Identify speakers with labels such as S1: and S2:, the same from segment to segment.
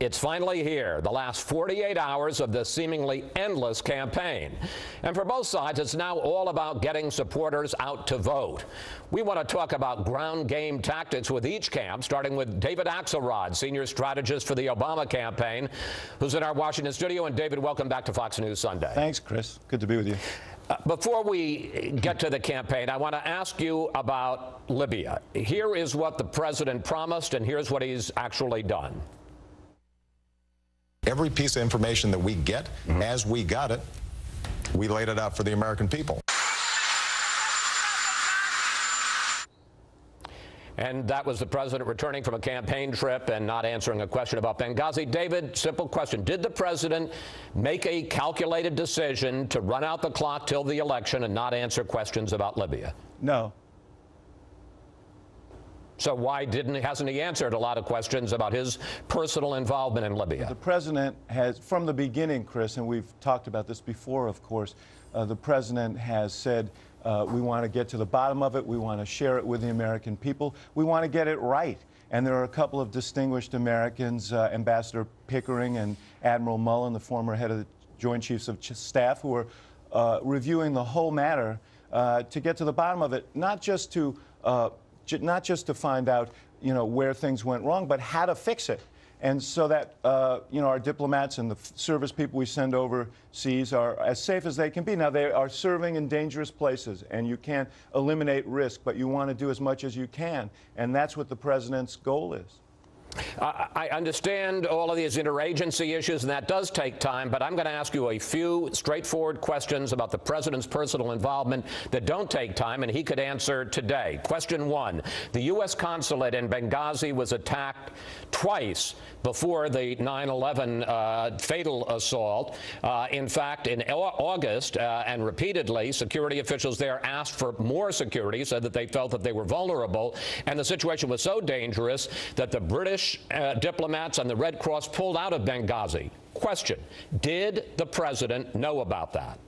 S1: It's finally here, the last 48 hours of this seemingly endless campaign. And for both sides, it's now all about getting supporters out to vote. We want to talk about ground game tactics with each camp, starting with David Axelrod, senior strategist for the Obama campaign, who's in our Washington studio. And David, welcome back to Fox News Sunday.
S2: Thanks, Chris. Good to be with you.
S1: Before we get to the campaign, I want to ask you about Libya. Here is what the president promised, and here's what he's actually done.
S3: Every piece of information that we get, as we got it, we laid it out for the American people.
S1: And that was the president returning from a campaign trip and not answering a question about Benghazi. David, simple question. Did the president make a calculated decision to run out the clock till the election and not answer questions about Libya?
S2: No.
S1: So why hasn't he answered a lot of questions about his personal involvement in Libya?
S2: The president has, from the beginning, Chris, and we've talked about this before, of course, the president has said we want to get to the bottom of it. We want to share it with the American people. We want to get it right. And there are a couple of distinguished Americans, Ambassador Pickering and Admiral Mullen, the former head of the Joint Chiefs of Staff, who are reviewing the whole matter to get to the bottom of it, not just to find out, where things went wrong, but how to fix it. And so that, our diplomats and the service people we send overseas are as safe as they can be. Now, they are serving in dangerous places, and you can't eliminate risk, but you want to do as much as you can. And that's what the president's goal is.
S1: I understand all of these interagency issues, and that does take time, but I'm going to ask you a few straightforward questions about the president's personal involvement that don't take time, and he could answer today. Question one, the U.S. consulate in Benghazi was attacked twice before the 9/11 fatal assault. In fact, in August and repeatedly, security officials there asked for more security, said that they felt that they were vulnerable, and the situation was so dangerous that the British diplomats and the Red Cross pulled out of Benghazi. Question, did the president know about that?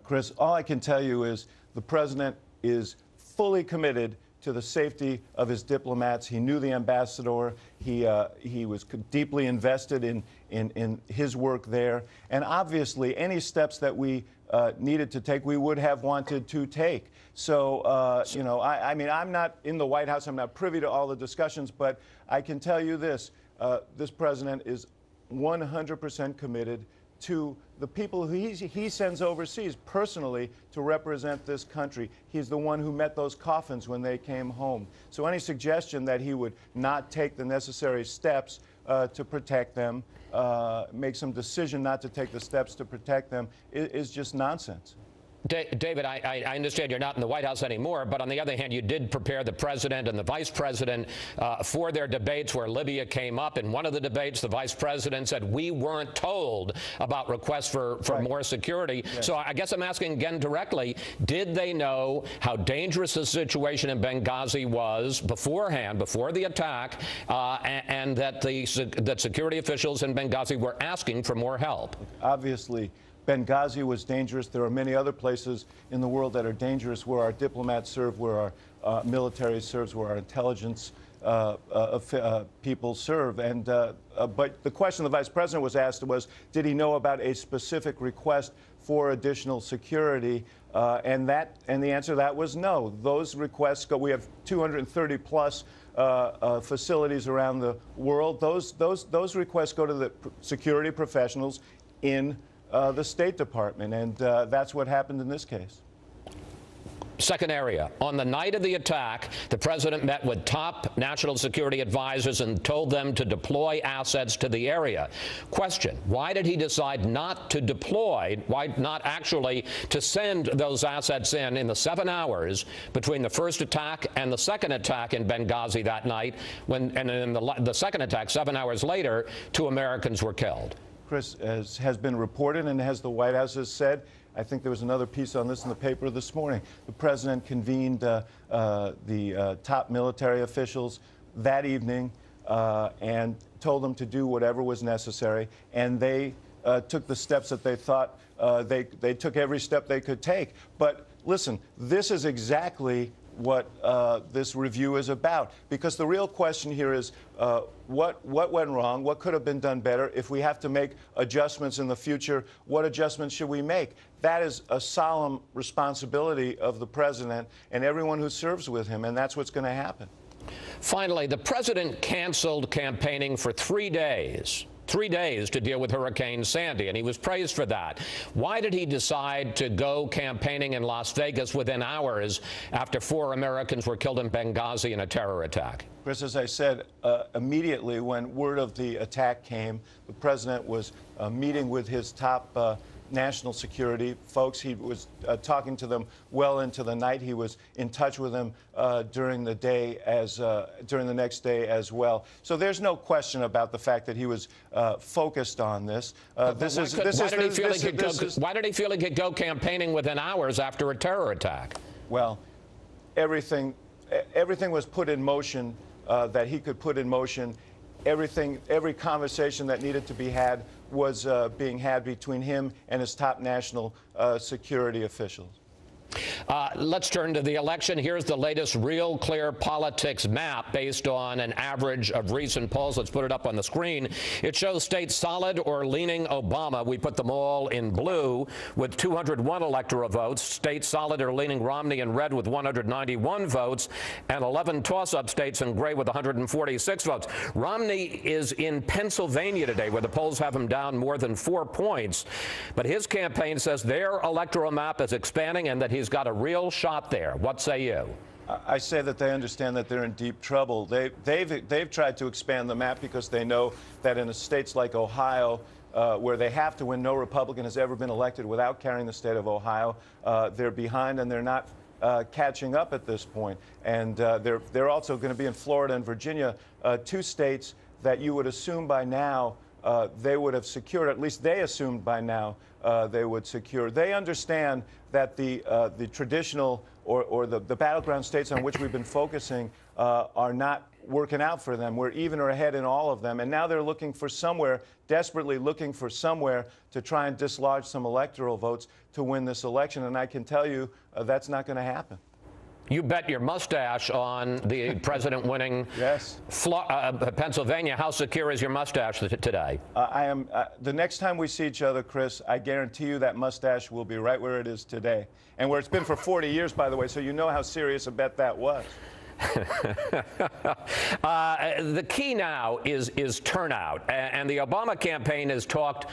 S2: Chris, all I can tell you is the president is fully committed to the safety of his diplomats. He knew the ambassador. He was deeply invested in his work there. And obviously, any steps that we needed to take, we would have wanted to take. So, I mean, I'm not in the White House. I'm not privy to all the discussions, but I can tell you this. This president is 100% committed to the people who he sends overseas personally to represent this country. He's the one who met those coffins when they came home. So any suggestion that he would not take the necessary steps to protect them, make some decision not to take the steps to protect them, is just nonsense.
S1: David, I understand you're not in the White House anymore, but on the other hand, you did prepare the president and the vice president for their debates where Libya came up. In one of the debates, the vice president said, we weren't told about requests for more security. Yes. So I guess I'm asking again directly, did they know how dangerous the situation in Benghazi was beforehand, before the attack, and that security officials in Benghazi were asking for more help?
S2: Obviously, Benghazi was dangerous. There are many other places in the world that are dangerous where our diplomats serve, where our military serves, where our intelligence people serve. And but the question the vice president was asked was, did he know about a specific request for additional security? And the answer to that was no. Those requests go. We have 230 plus facilities around the world. Those requests go to the security professionals in the State Department, and that's what happened in this case.
S1: Second area. On the night of the attack, the president met with top national security advisors and told them to deploy assets to the area. Question, why did he decide not to deploy, why not actually to send those assets in the 7 hours between the first attack and the second attack in Benghazi that night, and in the second attack, 7 hours later, 2 Americans were killed?
S2: Chris, as has been reported and as the White House has said, I think there was another piece on this in the paper this morning. The president convened the top military officials that evening and told them to do whatever was necessary, and they took the steps that they thought they took every step they could take. But listen, this is exactly what this review is about. Because the real question here is what went wrong? What could have been done better? If we have to make adjustments in the future, what adjustments should we make? That is a solemn responsibility of the president and everyone who serves with him, and that's what's going to happen.
S1: Finally, the president canceled campaigning for 3 days. 3 days to deal with Hurricane Sandy, and he was praised for that. Why did he decide to go campaigning in Las Vegas within hours after 4 Americans were killed in Benghazi in a terror attack?
S2: Chris, as I said, immediately when word of the attack came, the president was meeting with his top national security folks. He was talking to them well into the night. He was in touch with them during the day during the next day as well. So there's no question about the fact that he was focused on this. Why did
S1: he feel he could go campaigning within hours after a terror attack?
S2: Well, everything was put in motion that he could put in motion. Every conversation that needed to be had was being had between him and his top national security officials.
S1: Let's turn to the election. Here's the latest Real Clear Politics map based on an average of recent polls. Let's put it up on the screen. It shows states solid or leaning Obama. We put them all in blue with 201 electoral votes. States solid or leaning Romney in red with 191 votes, and 11 toss-up states in gray with 146 votes. Romney is in Pennsylvania today, where the polls have him down more than 4 points. But his campaign says their electoral map is expanding and that he's got a real shot there. What say you?
S2: I say that they understand that they're in deep trouble. They've tried to expand the map because they know that in states like Ohio, where they have to win, no Republican has ever been elected without carrying the state of Ohio. They're behind and they're not catching up at this point. And they're also going to be in Florida and Virginia, 2 states that you would assume by now they would have secured, at least they assumed by now they would secure. They understand that the traditional or the battleground states on which we've been focusing are not working out for them. We're even or ahead in all of them. And now they're looking for somewhere, desperately looking for somewhere to try and dislodge some electoral votes to win this election. And I can tell you that's not going to happen.
S1: You bet your mustache on the president winning
S2: yes.
S1: Pennsylvania. How secure is your mustache today?
S2: I am. The next time we see each other, Chris, I guarantee you that mustache will be right where it is today. And where it's been for 40 years, by the way, so you know how serious a bet that was.
S1: The key now is turnout, and the Obama campaign has talked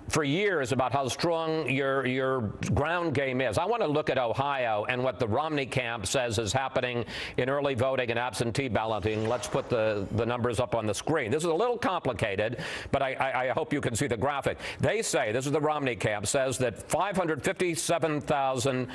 S1: for years about how strong your ground game is. I want to look at Ohio and what the Romney camp says is happening in early voting and absentee balloting. Let's put the numbers up on the screen. This is a little complicated, but I hope you can see the graphic. They say, this is the Romney camp, says that 557,000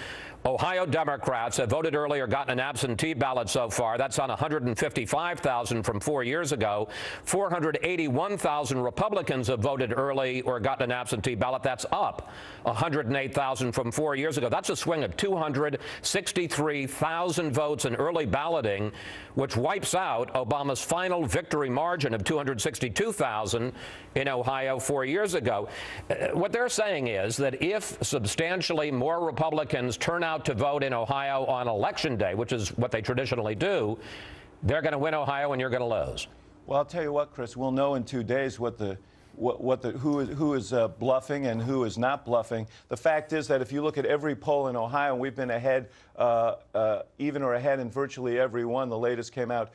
S1: Ohio Democrats have voted early or gotten an absentee ballot so far. That's on 155,000 from 4 years ago. 481,000 Republicans have voted early or gotten an absentee ballot. That's up 108,000 from 4 years ago. That's a swing of 263,000 votes in early balloting, which wipes out Obama's final victory margin of 262,000 in Ohio 4 years ago. What they're saying is that if substantially more Republicans turn out to vote in Ohio on Election Day, which is what they traditionally do, they're going to win Ohio and you're going to lose.
S2: Well, I'll tell you what, Chris, we'll know in 2 days who is bluffing and who is not bluffing. The fact is that if you look at every poll in Ohio, we've been ahead, even or ahead in virtually every one. The latest came out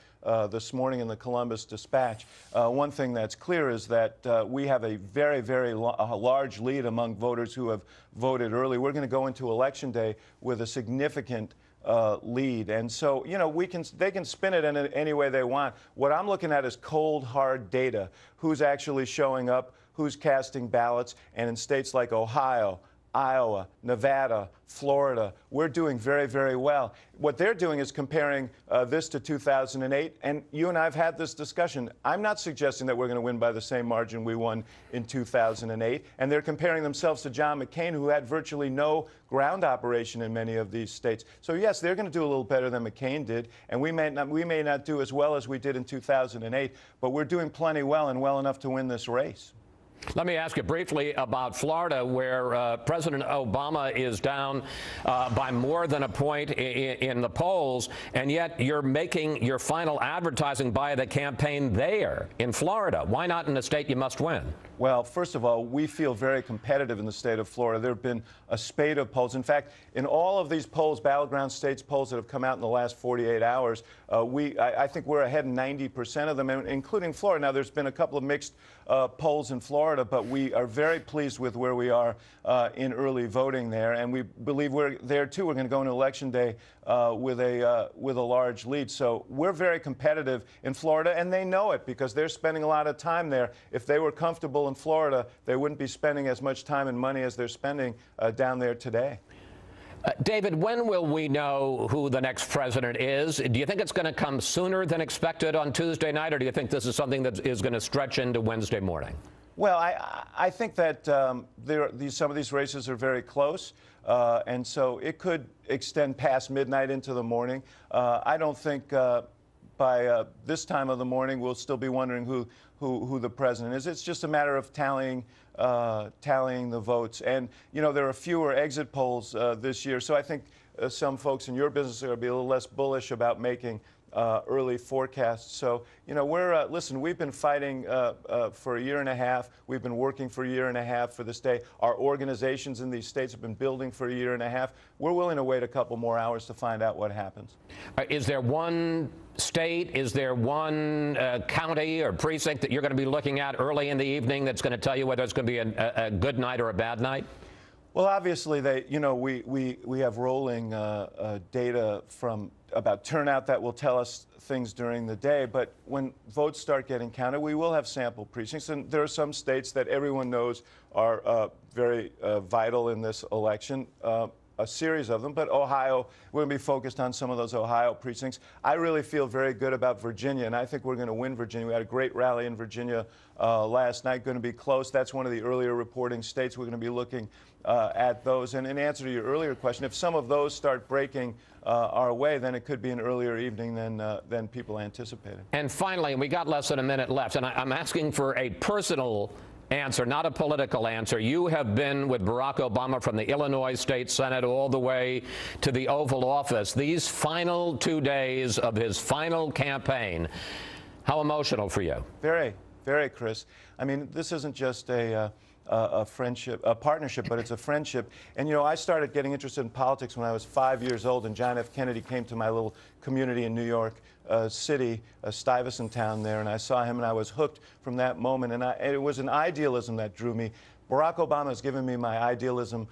S2: this morning in the Columbus Dispatch. One thing that's clear is that we have a very, very large lead among voters who have voted early. We're going to go into Election Day with a significant lead. And so, you know, they can spin it in any way they want. What I'm looking at is cold, hard data. Who's actually showing up, who's casting ballots, and in states like Ohio, Iowa, Nevada, Florida, we're doing very, very well. What they're doing is comparing this to 2008, and you and I have had this discussion. I'm not suggesting that we're going to win by the same margin we won in 2008, and they're comparing themselves to John McCain, who had virtually no ground operation in many of these states. So yes, they're going to do a little better than McCain did, and we may not do as well as we did in 2008, but we're doing plenty well and well enough to win this race.
S1: Let me ask you briefly about Florida, where President Obama is down by more than a point in the polls, and yet you're making your final advertising by the campaign there in Florida. Why not in a state you must win?
S2: Well, first of all, we feel very competitive in the state of Florida. There have been a spate of polls. In fact, in all of these polls, battleground states polls that have come out in the last 48 hours, I think we're ahead in 90% of them, including Florida. Now, there's been a couple of mixed polls in Florida, but we are very pleased with where we are in early voting there, and we believe we're there too. We're going to go into Election Day with a large lead. So we're very competitive in Florida, and they know it because they're spending a lot of time there. If they were comfortable in Florida, they wouldn't be spending as much time and money as they're spending down there today.
S1: David, when will we know who the next president is? Do you think it's going to come sooner than expected on Tuesday night, or do you think this is something that is going to stretch into Wednesday morning?
S2: Well, I think that some of these races are very close, and so it could extend past midnight into the morning. I don't think by this time of the morning we'll still be wondering who the president is. It's just a matter of tallying the votes. And, you know, there are fewer exit polls this year, so I think some folks in your business are going to be a little less bullish about making early forecasts. So, you know, listen, we've been fighting for a year and a half. We've been working for a year and a half for this day. Our organizations in these states have been building for a year and a half. We're willing to wait a couple more hours to find out what happens.
S1: Is there one state, is there one county or precinct that you're going to be looking at early in the evening that's going to tell you whether it's going to be a good night or a bad night?
S2: Well, obviously, we have rolling data from about turnout that will tell us things during the day. But when votes start getting counted, we will have sample precincts. And there are some states that everyone knows are very vital in this election. A series of them, but Ohio, we're going to be focused on some of those Ohio precincts. I really feel very good about Virginia, and I think we're going to win Virginia. We had a great rally in Virginia last night, going to be close. That's one of the earlier reporting states. We're going to be looking at those. And in answer to your earlier question, if some of those start breaking our way, then it could be an earlier evening than people anticipated.
S1: And finally, we got less than a minute left, and I'm asking for a personal answer, not a political answer. You have been with Barack Obama from the Illinois State Senate all the way to the Oval Office. These final 2 days of his final campaign, how emotional for you?
S2: Very, very, Chris. I mean, this isn't just a friendship, a partnership, but it's a friendship. And, you know, I started getting interested in politics when I was 5 years old, and John F. Kennedy came to my little community in New York City, Stuyvesant town there, and I saw him, and I was hooked from that moment. And it was an idealism that drew me. Barack Obama has given me my idealism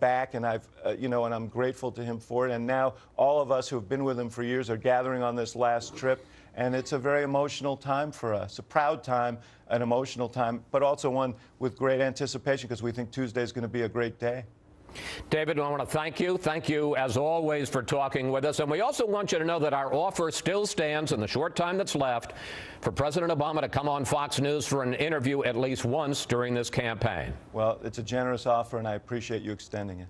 S2: back, and and I'm grateful to him for it. And now all of us who have been with him for years are gathering on this last trip, and it's a very emotional time for us, a proud time, an emotional time, but also one with great anticipation because we think Tuesday is going to be a great day.
S1: David, I want to thank you. Thank you, as always, for talking with us. And we also want you to know that our offer still stands in the short time that's left for President Obama to come on Fox News for an interview at least once during this campaign.
S2: Well, it's a generous offer, and I appreciate you extending it.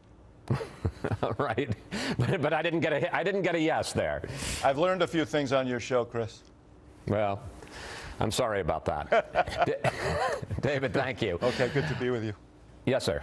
S1: All right. But I didn't get a yes there.
S2: I've learned a few things on your show, Chris.
S1: Well, I'm sorry about that. David, thank you.
S2: Okay, good to be with you.
S1: Yes, sir.